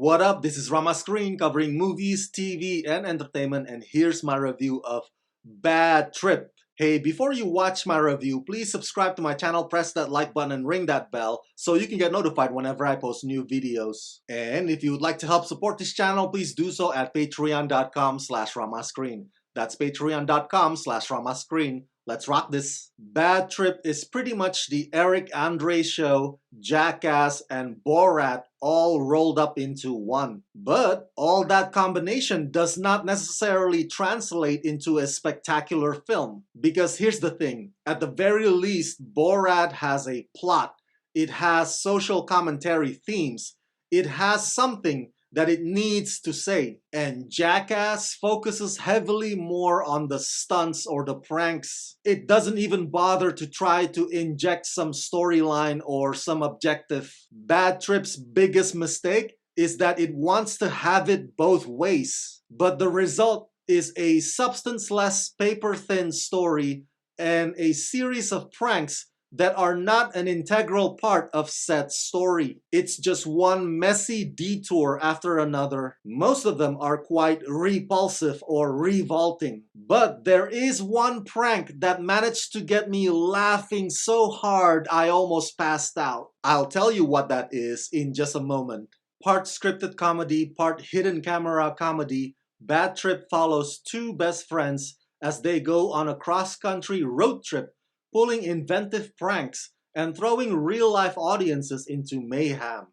What up? This is Rama Screen covering movies, TV, and entertainment, and here's my review of Bad Trip. Hey, before you watch my review, please subscribe to my channel, press that like button, and ring that bell so you can get notified whenever I post new videos. And if you would like to help support this channel, please do so at patreon.com/ramascreen. That's patreon.com/ramascreen. Let's rock this. Bad Trip is pretty much the Eric Andre show, Jackass, and Borat all rolled up into one. But all that combination does not necessarily translate into a spectacular film. Because here's the thing, at the very least, Borat has a plot. It has social commentary themes. It has something that it needs to say. And Jackass focuses heavily more on the stunts or the pranks. It doesn't even bother to try to inject some storyline or some objective. Bad Trip's biggest mistake is that it wants to have it both ways. But the result is a substance-less, paper-thin story and a series of pranks that are not an integral part of said story. It's just one messy detour after another. Most of them are quite repulsive or revolting. But there is one prank that managed to get me laughing so hard I almost passed out. I'll tell you what that is in just a moment. Part scripted comedy, part hidden camera comedy, Bad Trip follows two best friends as they go on a cross-country road trip, pulling inventive pranks and throwing real-life audiences into mayhem.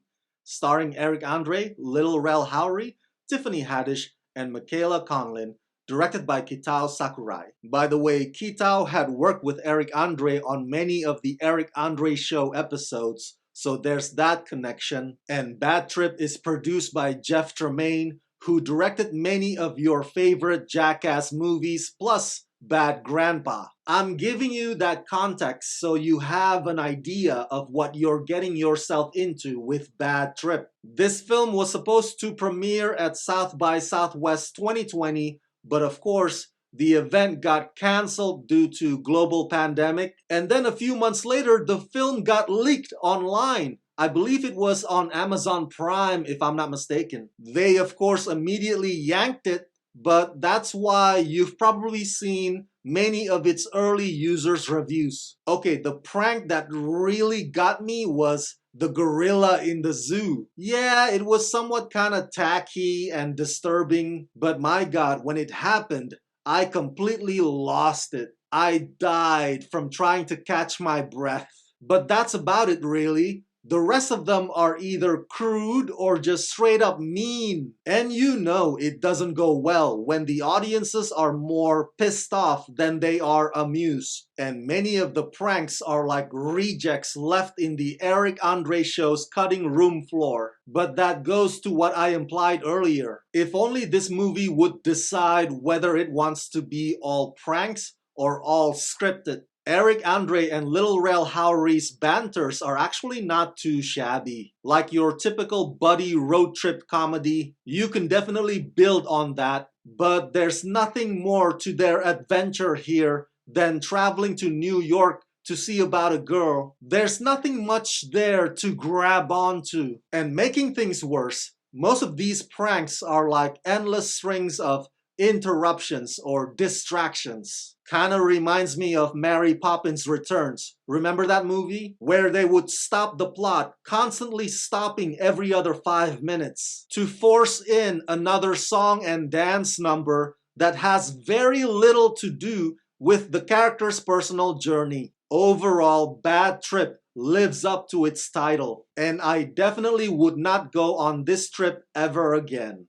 Starring Eric Andre, Lil Rel Howery, Tiffany Haddish, and Michaela Conlin, directed by Kitao Sakurai. By the way, Kitao had worked with Eric Andre on many of the Eric Andre Show episodes, so there's that connection. And Bad Trip is produced by Jeff Tremaine, who directed many of your favorite Jackass movies, plus Bad Grandpa. I'm giving you that context so you have an idea of what you're getting yourself into with Bad Trip. This film was supposed to premiere at South by Southwest 2020, but of course, the event got cancelled due to global pandemic, and then a few months later, the film got leaked online. I believe it was on Amazon Prime, if I'm not mistaken. They, of course, immediately yanked it, but that's why you've probably seen many of its early users' reviews. Okay, the prank that really got me was the gorilla in the zoo. Yeah, it was somewhat kind of tacky and disturbing, but my God, when it happened, I completely lost it. I died from trying to catch my breath. But that's about it, really. The rest of them are either crude or just straight up mean. And you know it doesn't go well when the audiences are more pissed off than they are amused. And many of the pranks are like rejects left in the Eric Andre show's cutting room floor. But that goes to what I implied earlier. If only this movie would decide whether it wants to be all pranks or all scripted. Eric Andre and Lil Rel Howery's banters are actually not too shabby. Like your typical buddy road trip comedy, you can definitely build on that, but there's nothing more to their adventure here than traveling to New York to see about a girl. There's nothing much there to grab onto. And making things worse, most of these pranks are like endless strings of interruptions or distractions. Kinda reminds me of Mary Poppins Returns. Remember that movie? Where they would stop the plot, constantly stopping every other 5 minutes to force in another song and dance number that has very little to do with the character's personal journey. Overall, Bad Trip lives up to its title, and I definitely would not go on this trip ever again.